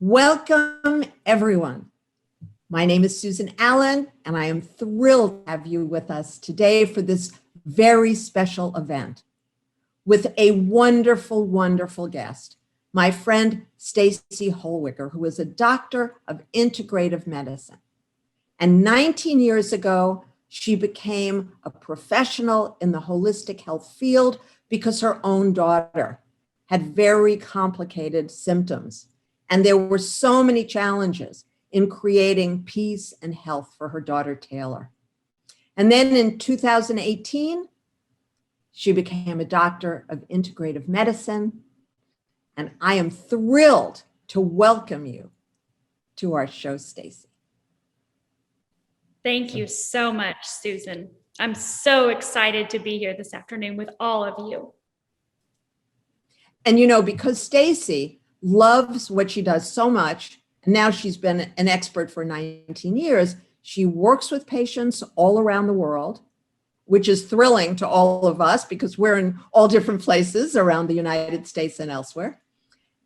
Welcome, everyone. My name is Susan Allan, and I am thrilled to have you with us today for this very special event with a wonderful, wonderful guest, my friend Staci Holweger, who is a doctor of integrative medicine. And 19 years ago, she became a professional in the holistic health field because her own daughter had very complicated symptoms. And there were so many challenges in creating peace and health for her daughter, Taylor. And then in 2018, she became a doctor of integrative medicine. And I am thrilled to welcome you to our show, Staci. Thank you so much, Susan. I'm so excited to be here this afternoon with all of you. And you know, because Staci loves what she does so much, and now she's been an expert for 19 years, she works with patients all around the world, which is thrilling to all of us because we're in all different places around the United States and elsewhere.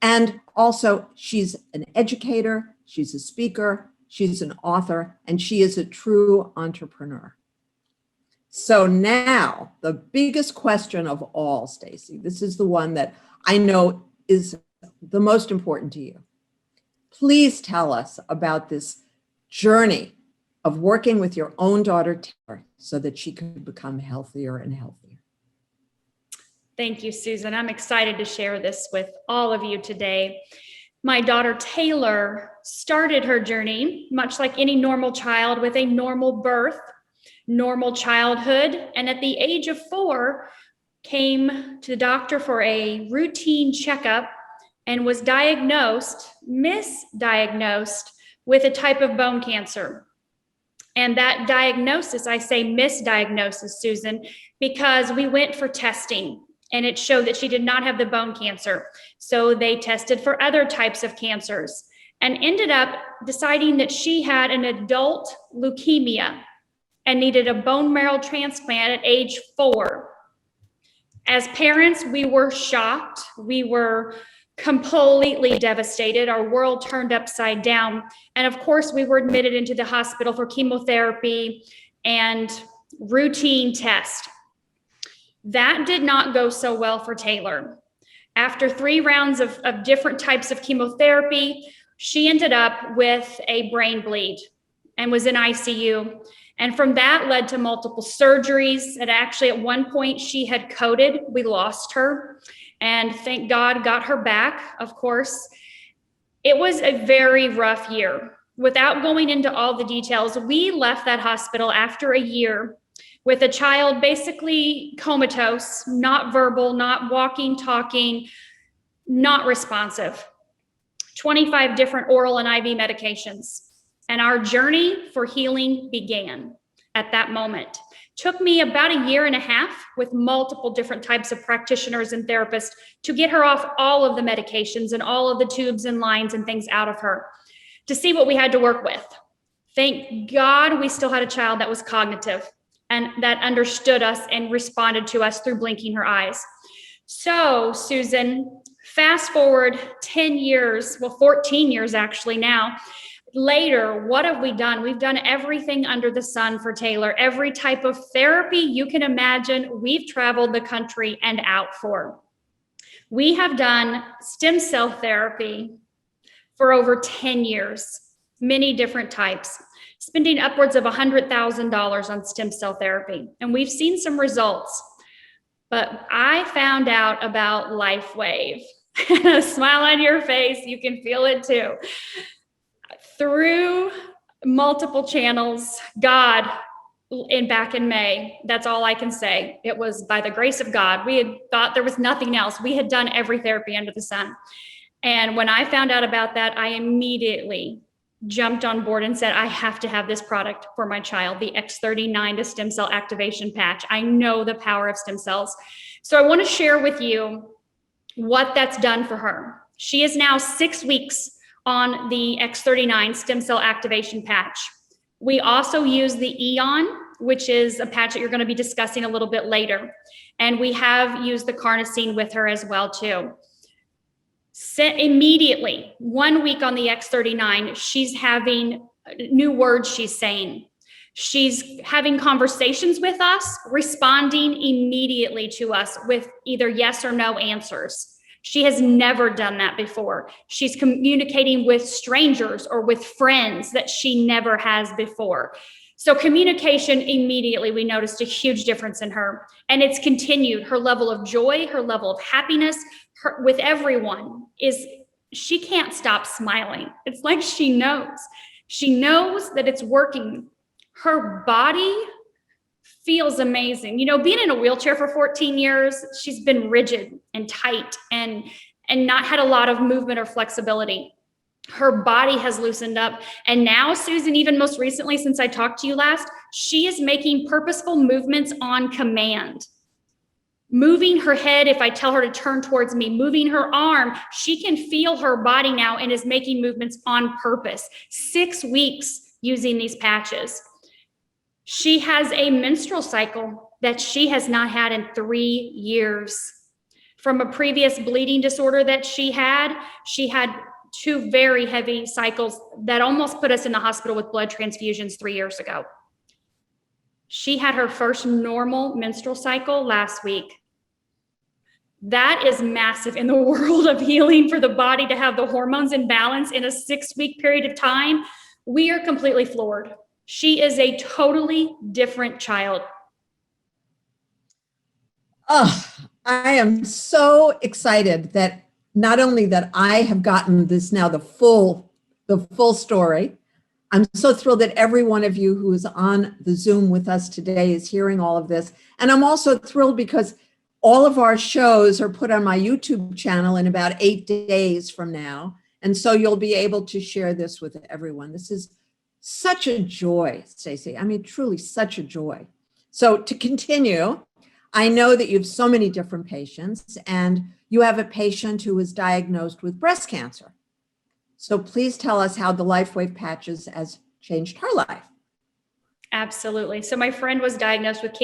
And also, she's an educator, she's a speaker, she's an author, and she is a true entrepreneur. So now, the biggest question of all, Staci, this is the one that I know is the most important to you. Please tell us about this journey of working with your own daughter, Taylor, so that she could become healthier and healthier. Thank you, Susan. I'm excited to share this with all of you today. My daughter, Taylor, started her journey, much like any normal child, with a normal birth, normal childhood, and at the age of 4, came to the doctor for a routine checkup and was misdiagnosed with a type of bone cancer. And that diagnosis, I say misdiagnosis, Susan, because we went for testing and it showed that she did not have the bone cancer. So they tested for other types of cancers and ended up deciding that she had an adult leukemia and needed a bone marrow transplant at age 4. As parents, we were shocked. We were completely devastated. Our world turned upside down. And of course, we were admitted into the hospital for chemotherapy and routine tests. That did not go so well for Taylor. After 3 rounds of different types of chemotherapy, she ended up with a brain bleed and was in ICU. And from that led to multiple surgeries. And actually at one point she had coded, we lost her. And thank God got her back, of course. It was a very rough year. Without going into all the details, we left that hospital after a year with a child basically comatose, not verbal, not walking, talking, not responsive. 25 different oral and IV medications. And our journey for healing began at that moment. Took me about 1.5 years with multiple different types of practitioners and therapists to get her off all of the medications and all of the tubes and lines and things out of her to see what we had to work with. Thank God we still had a child that was cognitive and that understood us and responded to us through blinking her eyes. So, Susan, fast forward 10 years, well, 14 years actually now, later, what have we done? We've done everything under the sun for Taylor. Every type of therapy you can imagine, we've traveled the country and out for. We have done stem cell therapy for over 10 years, many different types, spending upwards of $100,000 on stem cell therapy. And we've seen some results. But I found out about Lifewave. A smile on your face, you can feel it too. Through multiple channels, God, back in May, that's all I can say. It was by the grace of God. We had thought there was nothing else. We had done every therapy under the sun. And when I found out about that, I immediately jumped on board and said, I have to have this product for my child, the X39 to stem cell activation patch. I know the power of stem cells. So I want to share with you what that's done for her. She is now 6 weeks on the X39 stem cell activation patch. We also use the Eon, which is a patch that you're going to be discussing a little bit later. And we have used the carnosine with her as well too. Immediately, 1 week on the X39, she's having new words she's saying. She's having conversations with us, responding immediately to us with either yes or no answers. She has never done that before. She's communicating with strangers or with friends that she never has before. So communication, immediately, we noticed a huge difference in her. And it's continued. Her level of joy, her level of happiness with everyone she can't stop smiling. It's like she knows. She knows that it's working. Her body feels amazing. Being in a wheelchair for 14 years, she's been rigid and tight and not had a lot of movement or flexibility. Her body has loosened up. And now, Susan, even most recently, since I talked to you last, she is making purposeful movements on command. Moving her head if I tell her to turn towards me, moving her arm. She can feel her body now and is making movements on purpose. 6 weeks using these patches. She has a menstrual cycle that she has not had in 3 years. From a previous bleeding disorder that she had 2 very heavy cycles that almost put us in the hospital with blood transfusions 3 years ago. She had her first normal menstrual cycle last week. That is massive in the world of healing, for the body to have the hormones in balance in a 6-week period of time. We are completely floored. She is a totally different child. Oh, I am so excited that not only that I have gotten this now, the full story. I'm so thrilled that every one of you who is on the Zoom with us today is hearing all of this. And I'm also thrilled because all of our shows are put on my YouTube channel in about 8 days from now. And so you'll be able to share this with everyone. This is such a joy, Staci. I mean, truly such a joy. So to continue, I know that you have so many different patients, and you have a patient who was diagnosed with breast cancer. So please tell us how the Lifewave patches has changed her life. Absolutely. So my friend was diagnosed with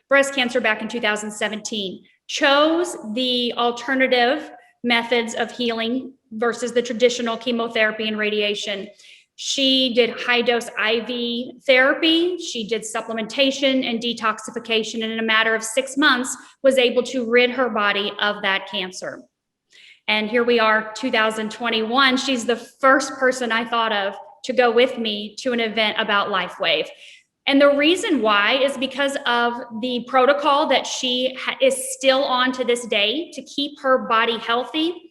breast cancer back in 2017, chose the alternative methods of healing versus the traditional chemotherapy and radiation. She did high dose IV therapy. She did supplementation and detoxification, and in a matter of 6 months was able to rid her body of that cancer. And here we are, 2021. She's the first person I thought of to go with me to an event about Lifewave. And the reason why is because of the protocol that she is still on to this day to keep her body healthy.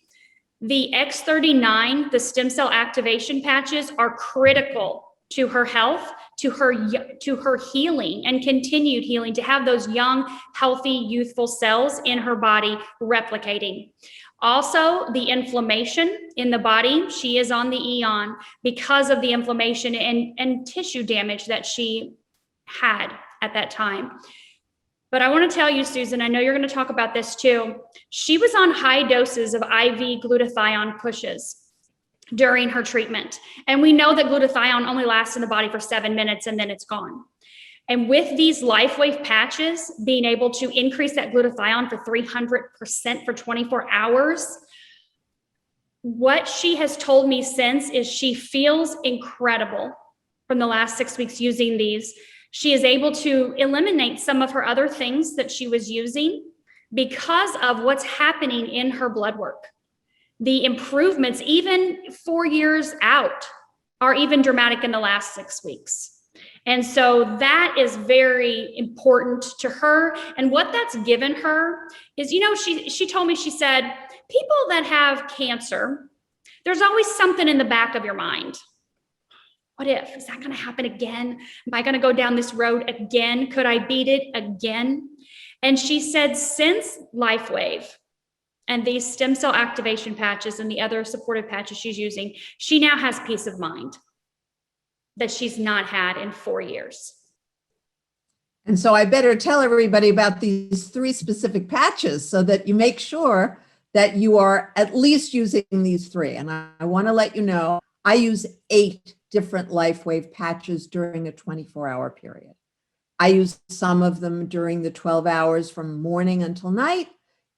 The X39, the stem cell activation patches, are critical to her health, to her healing and continued healing, to have those young, healthy, youthful cells in her body replicating. Also, the inflammation in the body, she is on the Eon because of the inflammation and tissue damage that she had at that time. But I want to tell you, Susan, I know you're going to talk about this too. She was on high doses of IV glutathione pushes during her treatment. And we know that glutathione only lasts in the body for 7 minutes and then it's gone. And with these Lifewave patches, being able to increase that glutathione for 300% for 24 hours, what she has told me since is she feels incredible from the last 6 weeks using these. She is able to eliminate some of her other things that she was using because of what's happening in her blood work. The improvements, even 4 years out, are even dramatic in the last 6 weeks. And so that is very important to her. And what that's given her is, she told me, she said, people that have cancer, there's always something in the back of your mind. What if? Is that going to happen again? Am I going to go down this road again? Could I beat it again? And she said, since Lifewave and these stem cell activation patches and the other supportive patches she's using, she now has peace of mind that she's not had in 4 years. And so I better tell everybody about these 3 specific patches so that you make sure that you are at least using these 3. And I want to let you know, I use 8 different Lifewave patches during a 24-hour period. I use some of them during the 12 hours from morning until night,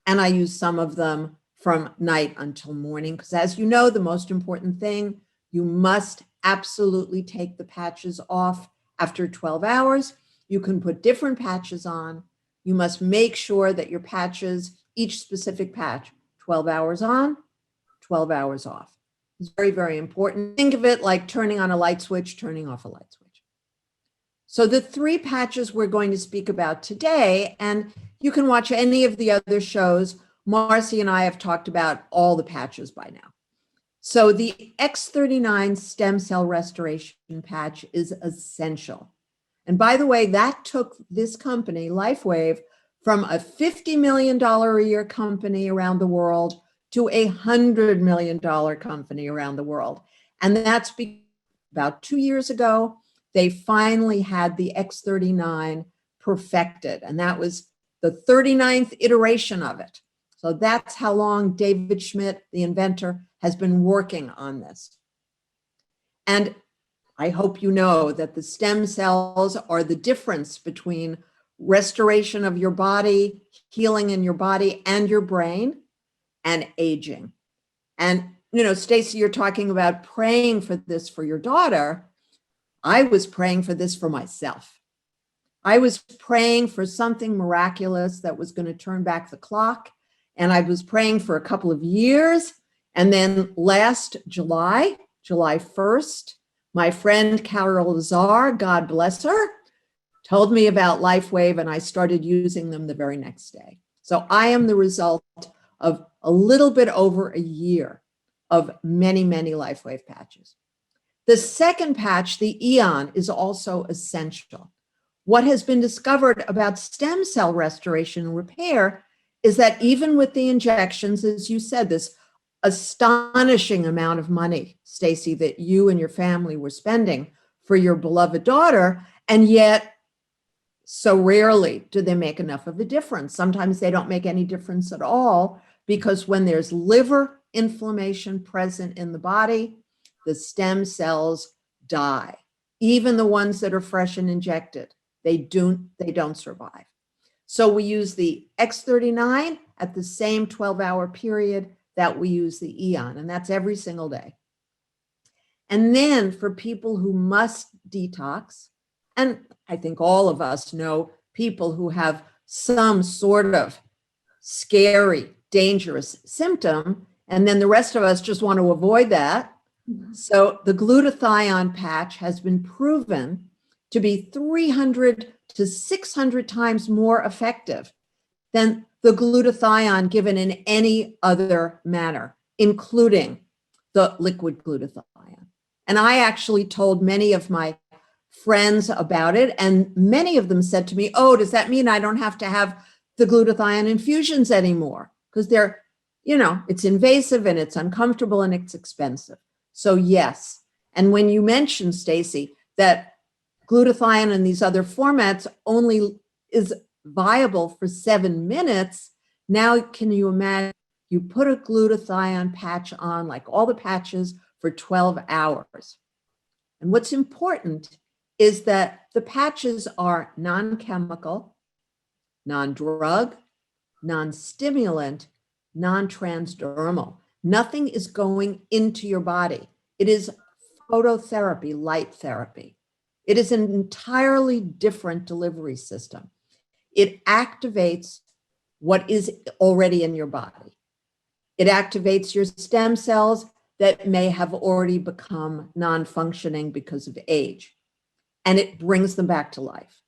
and I use some of them from night until morning. Because as you know, the most important thing, you must absolutely take the patches off after 12 hours. You can put different patches on. You must make sure that your patches, each specific patch, 12 hours on, 12 hours off. It's very, very important. Think of it like turning on a light switch, turning off a light switch. So the 3 patches we're going to speak about today, and you can watch any of the other shows. Marcy and I have talked about all the patches by now. So the X39 stem cell restoration patch is essential. And by the way, that took this company, Lifewave, from a $50 million a year company around the world to a $100 million company around the world. And that's because about 2 years ago, they finally had the X39 perfected. And that was the 39th iteration of it. So that's how long David Schmidt, the inventor, has been working on this. And I hope you know that the stem cells are the difference between restoration of your body, healing in your body and your brain, and aging. And, you know, Staci, you're talking about praying for this for your daughter. I was praying for this for myself. I was praying for something miraculous that was going to turn back the clock. And I was praying for a couple of years. And then last July 1st, my friend Carol Lazar, God bless her, told me about Lifewave, and I started using them the very next day. So I am the result of a little bit over a year of many, many Lifewave patches. The second patch, the Eon, is also essential. What has been discovered about stem cell restoration and repair is that even with the injections, as you said, this astonishing amount of money, Staci, that you and your family were spending for your beloved daughter, and yet so rarely do they make enough of a difference. Sometimes they don't make any difference at all, because when there's liver inflammation present in the body, the stem cells die. Even the ones that are fresh and injected, they don't survive. So we use the X39 at the same 12-hour period that we use the Eon, and that's every single day. And then for people who must detox, and I think all of us know people who have some sort of scary, dangerous symptom, and then the rest of us just want to avoid that. So the glutathione patch has been proven to be 300 to 600 times more effective than the glutathione given in any other manner, including the liquid glutathione. And I actually told many of my friends about it, and many of them said to me, oh, does that mean I don't have to have the glutathione infusions anymore? Because they're, you know, it's invasive and it's uncomfortable and it's expensive. So yes. And when you mentioned, Staci, that glutathione in these other formats only is viable for 7 minutes, now can you imagine you put a glutathione patch on, like all the patches, for 12 hours. And what's important is that the patches are non-chemical, non-drug, non-stimulant, non-transdermal. Nothing is going into your body. It is phototherapy, light therapy. It is an entirely different delivery system. It activates what is already in your body. It activates your stem cells that may have already become non-functioning because of age, and it brings them back to life.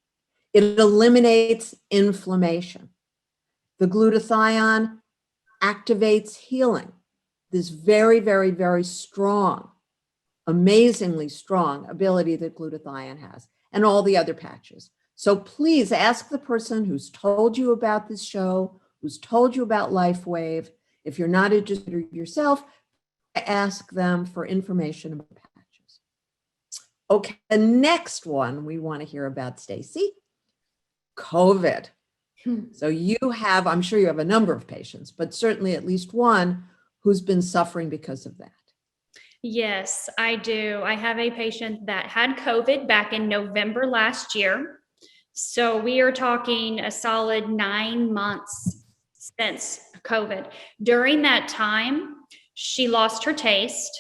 It eliminates inflammation. The glutathione activates healing. This very, very, very strong, amazingly strong ability that glutathione has, and all the other patches. So please ask the person who's told you about this show, who's told you about Lifewave. If you're not a distributor yourself, ask them for information about patches. Okay, the next one we want to hear about, Staci, COVID. So you have, I'm sure you have a number of patients, but certainly at least one who's been suffering because of that. Yes, I do. I have a patient that had COVID back in November last year. So we are talking a solid 9 months since COVID. During that time, she lost her taste.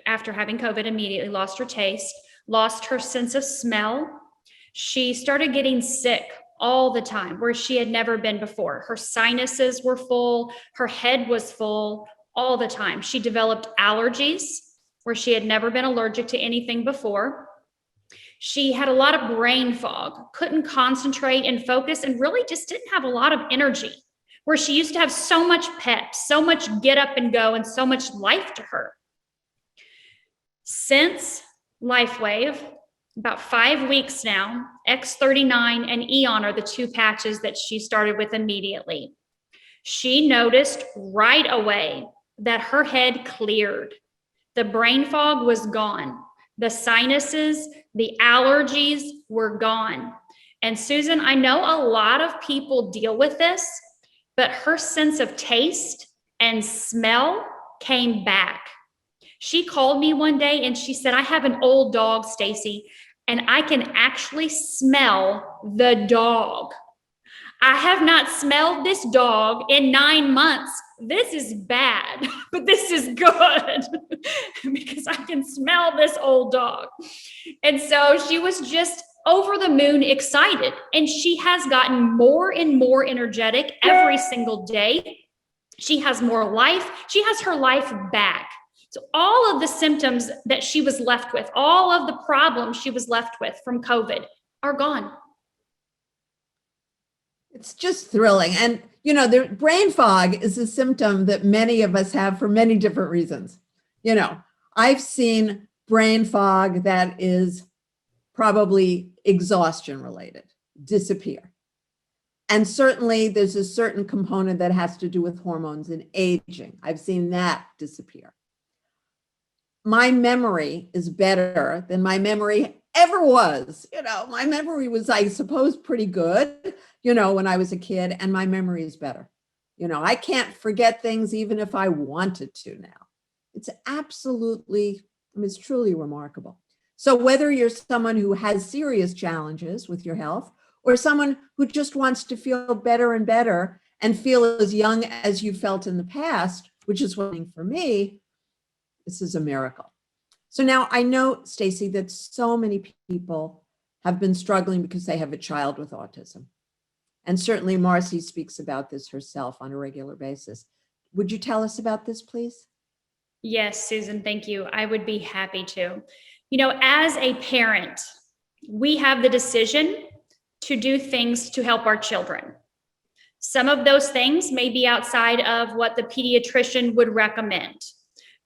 After having COVID, immediately lost her taste, lost her sense of smell. She started getting sick all the time, where she had never been before. Her sinuses were full, her head was full all the time. She developed allergies where she had never been allergic to anything before. She had a lot of brain fog, couldn't concentrate and focus, and really just didn't have a lot of energy, where she used to have so much pep, so much get up and go, and so much life to her. Since Lifewave, about 5 weeks now, X39 and Eon are the two patches that she started with immediately. She noticed right away that her head cleared. The brain fog was gone. The sinuses, the allergies were gone. And Susan, I know a lot of people deal with this, but her sense of taste and smell came back. She called me one day and she said, I have an old dog, Staci, and I can actually smell the dog. I have not smelled this dog in 9 months. This is bad, but this is good because I can smell this old dog. And so she was just over the moon excited, and she has gotten more and more energetic every single day. She has more life. She has her life back. So all of the symptoms that she was left with, all of the problems she was left with from COVID are gone. It's just thrilling. And, the brain fog is a symptom that many of us have for many different reasons. I've seen brain fog that is probably exhaustion related disappear. And certainly there's a certain component that has to do with hormones and aging. I've seen that disappear. My memory is better than my memory ever was. My memory was, I suppose, pretty good, when I was a kid, and my memory is better. I can't forget things even if I wanted to now. It's absolutely, it's truly remarkable. So whether you're someone who has serious challenges with your health, or someone who just wants to feel better and better and feel as young as you felt in the past, which is one thing for me, this is a miracle. So now I know, Staci, that so many people have been struggling because they have a child with autism. And certainly Marcy speaks about this herself on a regular basis. Would you tell us about this, please? Yes, Susan, thank you. I would be happy to. As a parent, we have the decision to do things to help our children. Some of those things may be outside of what the pediatrician would recommend.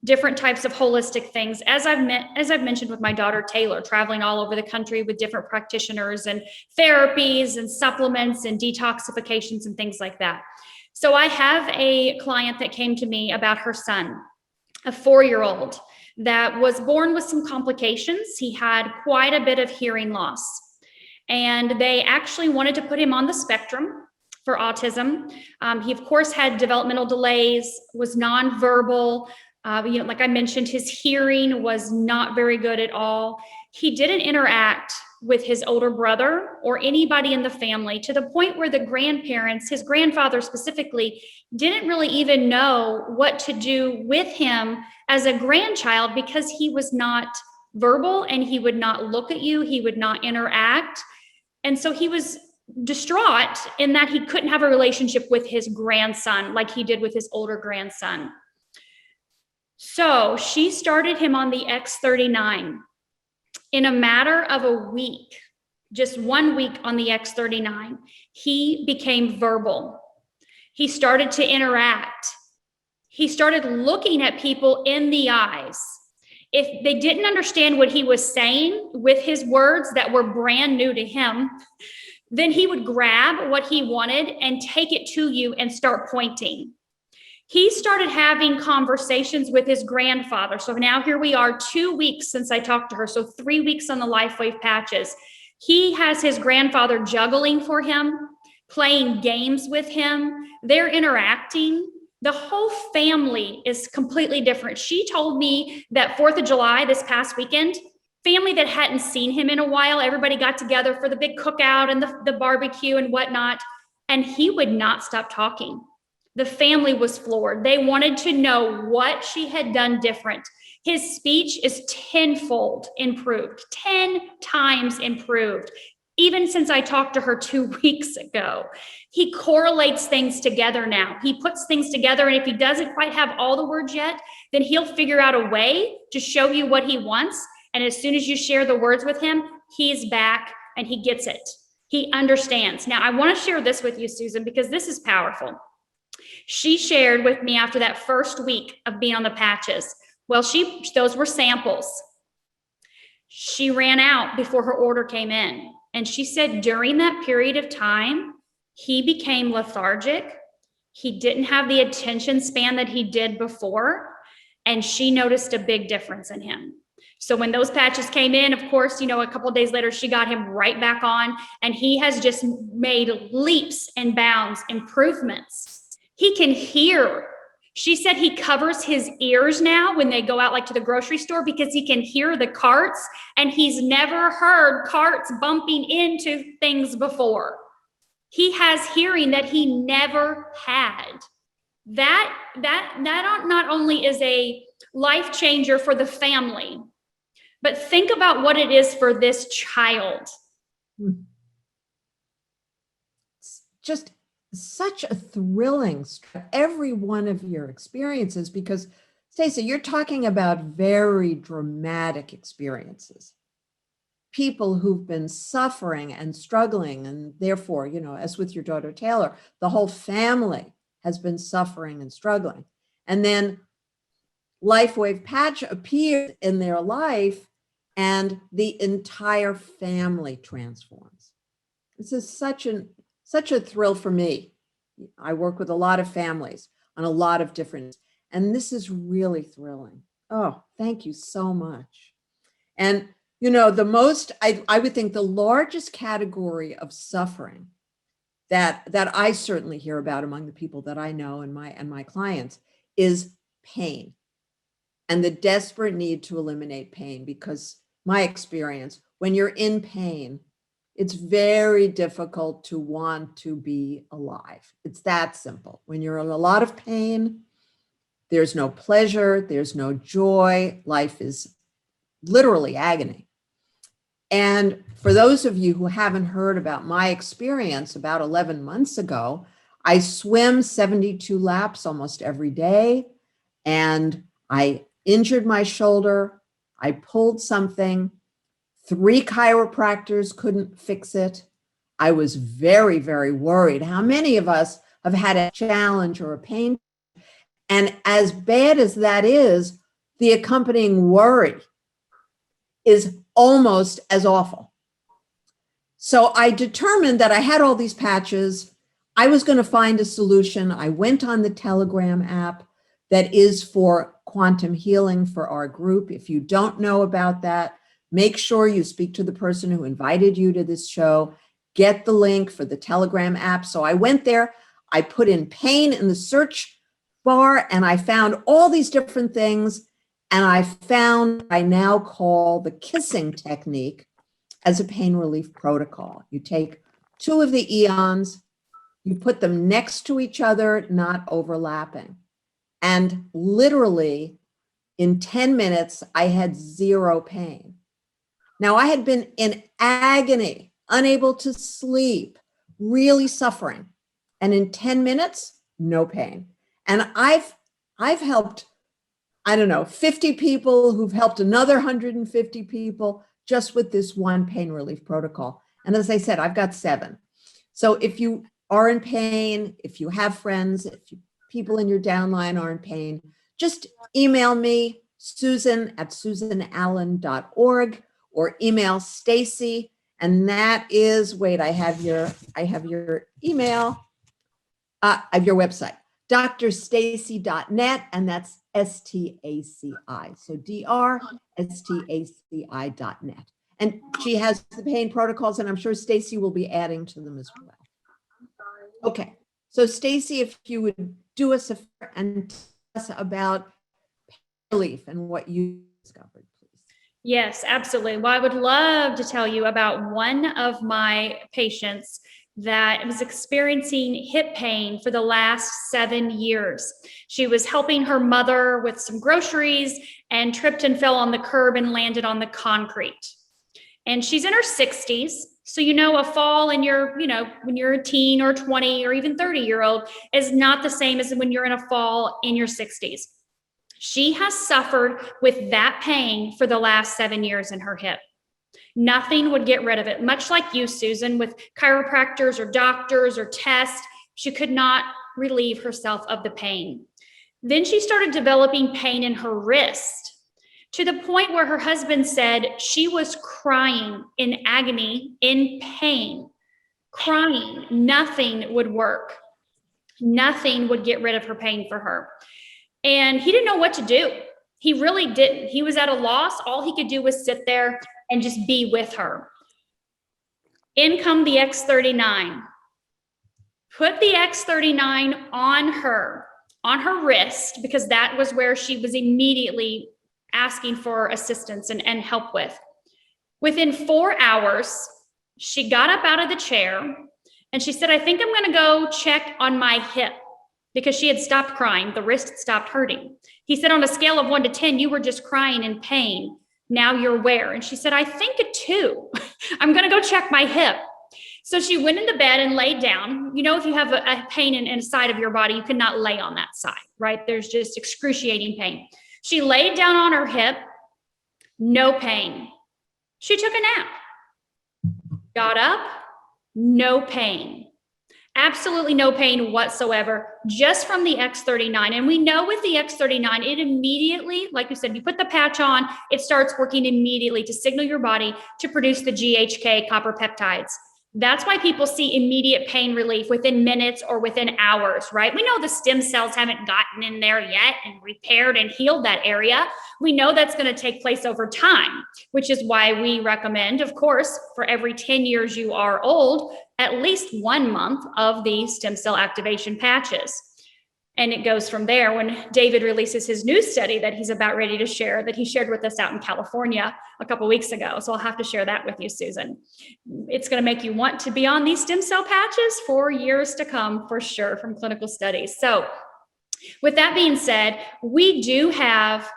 Different types of holistic things, as I've mentioned with my daughter Taylor, traveling all over the country with different practitioners and therapies and supplements and detoxifications and things like that. So I have a client that came to me about her son, a 4-year-old that was born with some complications. He had quite a bit of hearing loss, and they actually wanted to put him on the spectrum for autism. He of course had developmental delays, was nonverbal. Like I mentioned, his hearing was not very good at all. He didn't interact with his older brother or anybody in the family, to the point where the grandparents, his grandfather specifically, didn't really even know what to do with him as a grandchild, because he was not verbal and he would not look at you, he would not interact. And so he was distraught in that he couldn't have a relationship with his grandson like he did with his older grandson. So she started him on the X39. In a matter of a week, just 1 week on the X39, he became verbal. He started to interact. He started looking at people in the eyes. If they didn't understand what he was saying with his words that were brand new to him, then he would grab what he wanted and take it to you and start pointing. He started having conversations with his grandfather. So now here we are 2 weeks since I talked to her. So 3 weeks on the Lifewave patches. He has his grandfather juggling for him, playing games with him. They're interacting. The whole family is completely different. She told me that 4th of July, this past weekend, family that hadn't seen him in a while, everybody got together for the big cookout and the barbecue and whatnot. and he would not stop talking. The family was floored. They wanted to know what she had done different. His speech is tenfold improved, 10 times improved, even since I talked to her 2 weeks ago. He correlates things together now. He puts things together, and if he doesn't quite have all the words yet, then he'll figure out a way to show you what he wants. And as soon as you share the words with him, he's back and he gets it. He understands. Now, I want to share this with you, Susan, because this is powerful. She shared with me after that first week of being on the patches. Well, those were samples. She ran out before her order came in. And she said during that period of time, he became lethargic. He didn't have the attention span that he did before. And she noticed a big difference in him. So when those patches came in, of course, a couple of days later, she got him right back on, and he has just made leaps and bounds improvements. He can hear. She said he covers his ears now when they go out like to the grocery store because he can hear the carts, and he's never heard carts bumping into things before. He has hearing that he never had. That not only is a life changer for the family, but think about what it is for this child. It's just such a thrilling story, every one of your experiences, because Staci, you're talking about very dramatic experiences. People who've been suffering and struggling, and therefore, as with your daughter Taylor, the whole family has been suffering and struggling. And then Lifewave patch appears in their life, and the entire family transforms. This is such a thrill for me. I work with a lot of families on a lot of different, and this is really thrilling. Oh, thank you so much. And the most, I would think the largest category of suffering that I certainly hear about among the people that I know and my clients is pain and the desperate need to eliminate pain, because my experience, when you're in pain, it's very difficult to want to be alive. It's that simple. When you're in a lot of pain, there's no pleasure, there's no joy. Life is literally agony. And for those of you who haven't heard about my experience, about 11 months ago, I swim 72 laps almost every day, and I injured my shoulder. I pulled something. 3 chiropractors couldn't fix it. I was very, very worried. How many of us have had a challenge or a pain? And as bad as that is, the accompanying worry is almost as awful. So I determined that I had all these patches. I was going to find a solution. I went on the Telegram app that is for quantum healing for our group. If you don't know about that, make sure you speak to the person who invited you to this show. Get the link for the Telegram app. So I went there. I put in pain in the search bar, and I found all these different things. And I found I now call the kissing technique as a pain relief protocol. You take 2 of the eons, you put them next to each other, not overlapping. And literally in 10 minutes, I had 0 pain. Now, I had been in agony, unable to sleep, really suffering. And in 10 minutes, no pain. And I've helped, 50 people who've helped another 150 people just with this one pain relief protocol. And as I said, I've got 7. So if you are in pain, if you have friends, people in your downline are in pain, just email me, Susan@susanallan.org, or email Staci. And that is, wait, I have your email. I have your website, drstaci.net, and that's STACI. So drstaci.net. And she has the pain protocols, and I'm sure Staci will be adding to them as well. Okay, so Staci, if you would do us a favor and tell us about pain relief and what you discovered, please. Yes, absolutely. Well, I would love to tell you about one of my patients that was experiencing hip pain for the last 7 years. She was helping her mother with some groceries and tripped and fell on the curb and landed on the concrete. And she's in her 60s. So, a fall in your, when you're a teen or 20 or even 30-year-old is not the same as when you're in a fall in your 60s. She has suffered with that pain for the last 7 years in her hip. Nothing would get rid of it. Much like you, Susan, with chiropractors or doctors or tests, she could not relieve herself of the pain. Then she started developing pain in her wrist to the point where her husband said she was crying in agony, in pain, crying. Nothing would work. Nothing would get rid of her pain for her. And he didn't know what to do. He really didn't. He was at a loss. All he could do was sit there and just be with her. In come the X39. Put the X39 on her wrist, because that was where she was immediately asking for assistance and help with. Within 4 hours, she got up out of the chair and she said, I think I'm going to go check on my hip, because she had stopped crying. The wrist had stopped hurting. He said, on a scale of 1 to 10, you were just crying in pain. Now you're where? And she said, I think a 2. I'm going to go check my hip. So she went into bed and laid down. If you have a pain in a side of your body, you cannot lay on that side, right? There's just excruciating pain. She laid down on her hip, no pain. She took a nap, got up, no pain. Absolutely no pain whatsoever, just from the X39. And we know with the X39, it immediately, like you said, you put the patch on, it starts working immediately to signal your body to produce the GHK copper peptides. That's why people see immediate pain relief within minutes or within hours, right? We know the stem cells haven't gotten in there yet and repaired and healed that area. We know that's going to take place over time, which is why we recommend, of course, for every 10 years you are old, at least 1 month of the stem cell activation patches. And it goes from there. When David releases his new study that he's about ready to share, that he shared with us out in California a couple of weeks ago. So I'll have to share that with you, Susan. It's going to make you want to be on these stem cell patches for years to come, for sure, from clinical studies. So with that being said, we do have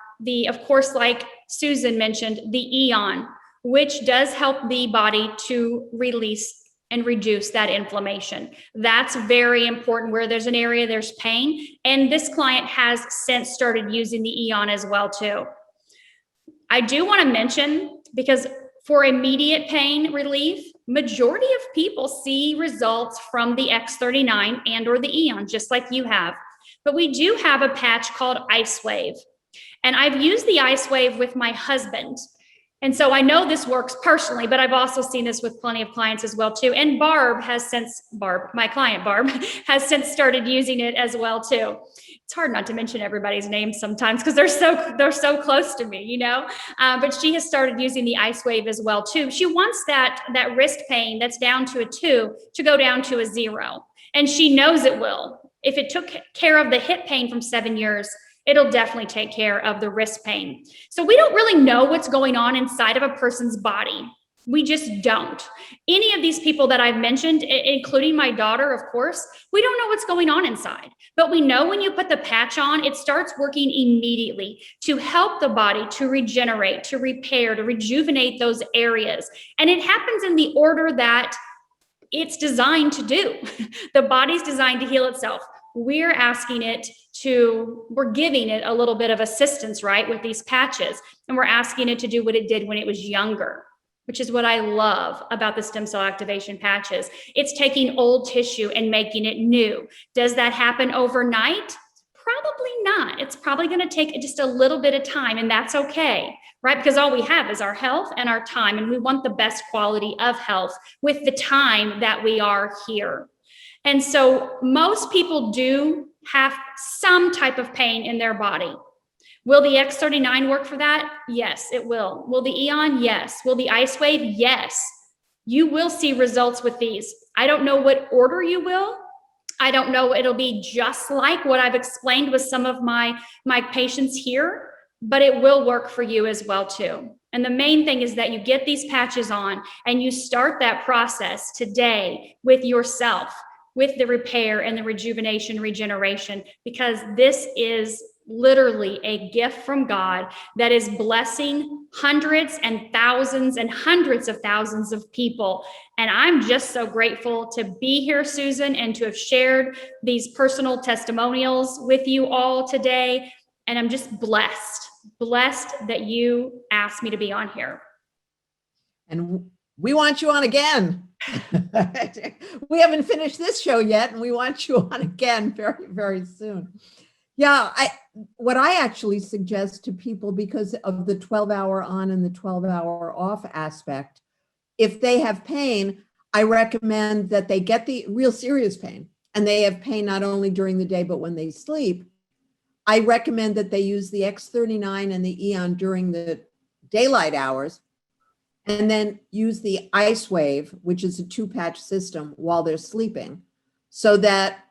of course, like Susan mentioned, the Eon, which does help the body to release and reduce that inflammation. That's very important. Where there's an area, there's pain. And this client has since started using the Eon as well too. I do want to mention, because for immediate pain relief, majority of people see results from the X39 and or the Eon, just like you have. But we do have a patch called Icewave. And I've used the Icewave with my husband. And so I know this works personally, but I've also seen this with plenty of clients as well too. And my client Barb, has since started using it as well too. It's hard not to mention everybody's names sometimes because they're so close to me, but she has started using the Icewave as well too. She wants that wrist pain that's down to a 2 to go down to a 0. And she knows it will. If it took care of the hip pain from 7 years, it'll definitely take care of the wrist pain. So we don't really know what's going on inside of a person's body. We just don't. Any of these people that I've mentioned, including my daughter, of course, we don't know what's going on inside. But we know when you put the patch on, it starts working immediately to help the body to regenerate, to repair, to rejuvenate those areas. And it happens in the order that it's designed to do. The body's designed to heal itself. We're giving it a little bit of assistance, right, with these patches. And we're asking it to do what it did when it was younger, which is what I love about the stem cell activation patches. It's taking old tissue and making it new. Does that happen overnight? Probably not. It's probably going to take just a little bit of time, and that's okay, right? Because all we have is our health and our time, and we want the best quality of health with the time that we are here. And so most people do have some type of pain in their body. Will the X39 work for that? Yes, it will. Will the Eon? Yes. Will the Icewave? Yes. You will see results with these. I don't know what order you will. I don't know. It'll be just like what I've explained with some of my patients here, but it will work for you as well too. And the main thing is that you get these patches on and you start that process today with yourself, with the repair and the rejuvenation, regeneration, because this is literally a gift from God that is blessing hundreds and thousands and hundreds of thousands of people. And I'm just so grateful to be here, Susan, and to have shared these personal testimonials with you all today. And I'm just blessed that you asked me to be on here. And we want you on again. We haven't finished this show yet, and we want you on again very, very soon. Yeah, what I actually suggest to people, because of the 12-hour on and the 12-hour off aspect, if they have pain, I recommend that they get the real serious pain, and they have pain not only during the day, but when they sleep. I recommend that they use the X39 and the Eon during the daylight hours, and then use the Icewave, which is a 2-patch system, while they're sleeping, so that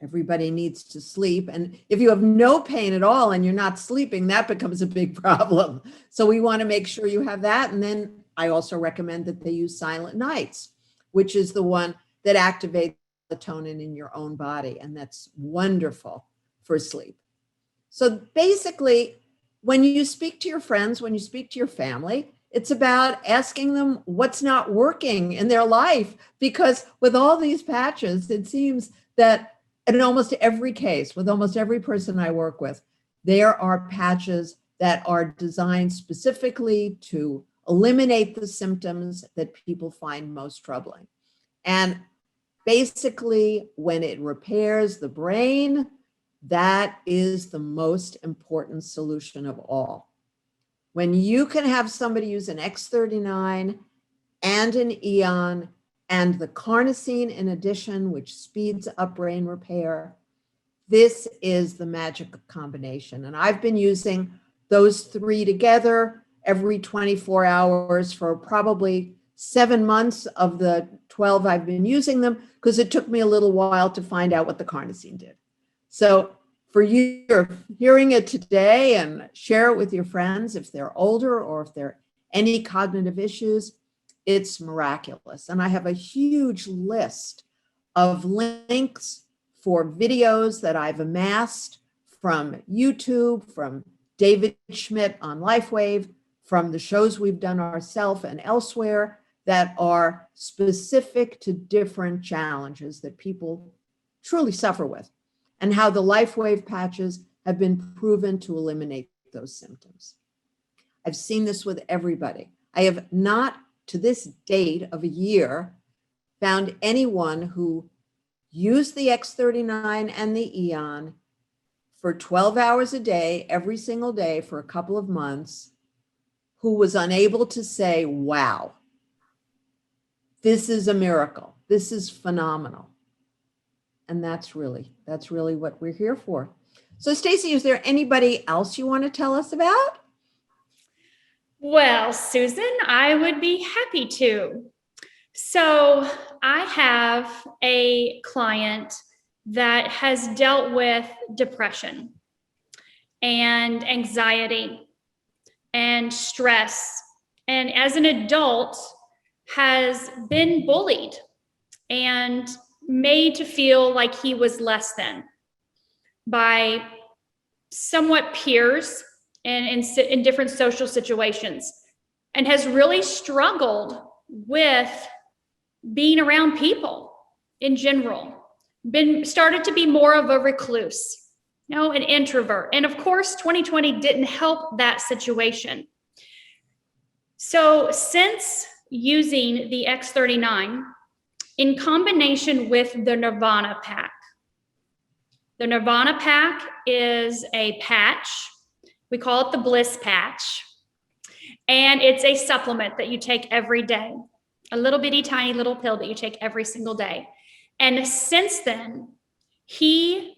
everybody needs to sleep. And if you have no pain at all and you're not sleeping, that becomes a big problem. So we want to make sure you have that. And then I also recommend that they use Silent Nights, which is the one that activates melatonin in your own body. And that's wonderful for sleep. So basically, when you speak to your friends, when you speak to your family, it's about asking them what's not working in their life, because with all these patches, it seems that in almost every case, with almost every person I work with, there are patches that are designed specifically to eliminate the symptoms that people find most troubling. And basically, when it repairs the brain, that is the most important solution of all. When you can have somebody use an X39 and an Eon and the carnosine in addition, which speeds up brain repair, this is the magic combination. And I've been using those 3 together every 24 hours for probably 7 months of the 12 I've been using them, because it took me a little while to find out what the carnosine did. So for you, you're hearing it today, and share it with your friends if they're older or if there are any cognitive issues. It's miraculous. And I have a huge list of links for videos that I've amassed from YouTube, from David Schmidt on Lifewave, from the shows we've done ourselves and elsewhere, that are specific to different challenges that people truly suffer with, and how the Lifewave patches have been proven to eliminate those symptoms. I've seen this with everybody. I have not, to this date of a year, found anyone who used the X39 and the Eon for 12 hours a day, every single day for a couple of months, who was unable to say, wow, this is a miracle. This is phenomenal. And that's really what we're here for. So Staci, is there anybody else you want to tell us about? Well, Susan, I would be happy to. So I have a client that has dealt with depression and anxiety and stress, and as an adult has been bullied and made to feel like he was less than by somewhat peers and in different social situations, and has really struggled with being around people in general, started to be more of a recluse, an introvert. And of course, 2020 didn't help that situation. So since using the X39 in combination with the Nirvana Pack, the Nirvana Pack is a patch. We call it the Bliss Patch. And it's a supplement that you take every day, a little bitty tiny little pill that you take every single day. And since then, he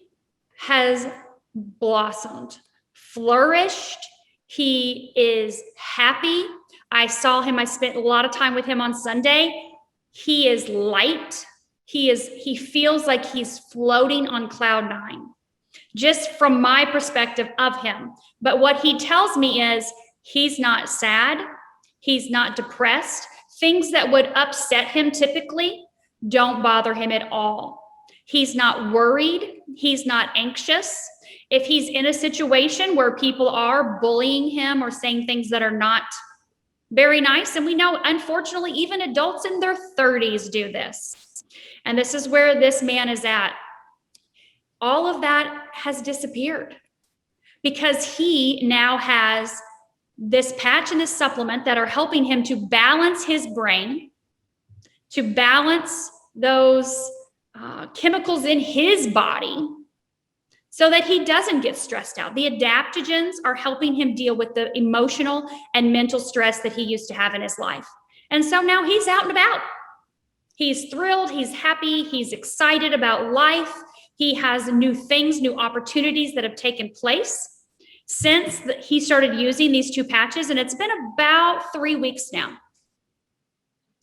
has blossomed, flourished. He is happy. I saw him. I spent a lot of time with him on Sunday. He is light. He feels like he's floating on cloud 9, just from my perspective of him. But what he tells me is He's not sad. He's not depressed. Things that would upset him typically don't bother him at all. He's not worried. He's not anxious. If he's in a situation where people are bullying him or saying things that are not very nice, and we know, unfortunately, even adults in their 30s do this. And this is where this man is at. All of that has disappeared because he now has this patch and this supplement that are helping him to balance his brain, to balance those chemicals in his body so that he doesn't get stressed out. The adaptogens are helping him deal with the emotional and mental stress that he used to have in his life. And so now he's out and about. He's thrilled, he's happy, he's excited about life. He has new things, new opportunities that have taken place since he started using these 2 patches, and it's been about 3 weeks now.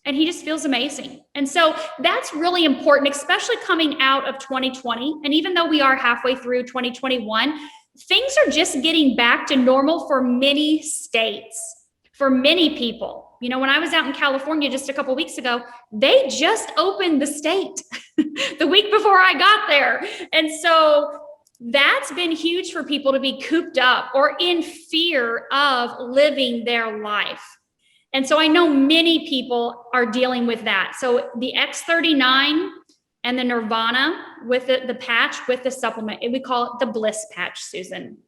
And he just feels amazing. And so that's really important, especially coming out of 2020. And even though we are halfway through 2021, things are just getting back to normal for many states, for many people. You know, when I was out in California just a couple of weeks ago, they just opened the state the week before I got there. And so that's been huge for people to be cooped up or in fear of living their life. And so I know many people are dealing with that. So the X39 and the Nirvana with the patch, with the supplement, we call it the Bliss patch, Susan.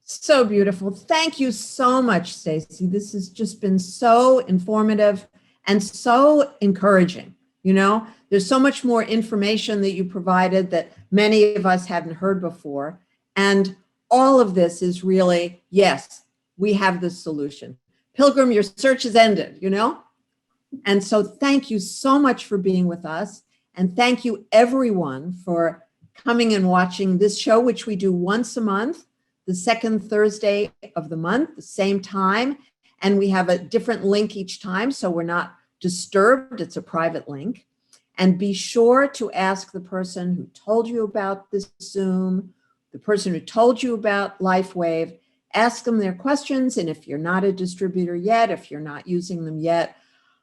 So beautiful. Thank you so much, Staci. This has just been so informative and so encouraging. You know, there's so much more information that you provided that many of us hadn't heard before. And all of this is really, yes, we have the solution. Pilgrim, your search is ended, you know? And so thank you so much for being with us. And thank you everyone for coming and watching this show, which we do once a month, the second Thursday of the month, the same time. And we have a different link each time, so we're not disturbed. It's a private link. And be sure to ask the person who told you about this Zoom, the person who told you about Lifewave, ask them their questions. And if you're not a distributor yet, if you're not using them yet,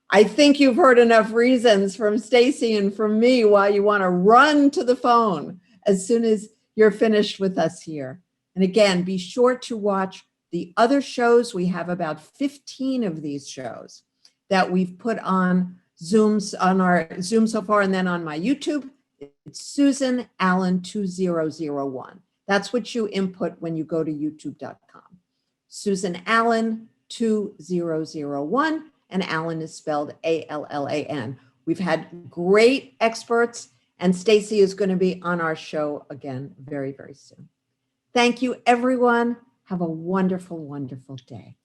I think you've heard enough reasons from Staci and from me why you want to run to the phone as soon as you're finished with us here. And again, be sure to watch the other shows. We have about 15 of these shows that we've put on Zooms, on our Zoom so far, and then on my YouTube. It's Susan Allan 2001. That's what you input when you go to youtube.com. Susan Allan 2001, and Allan is spelled A-L-L-A-N. We've had great experts, and Staci is going to be on our show again very, very soon. Thank you, everyone. Have a wonderful, wonderful day.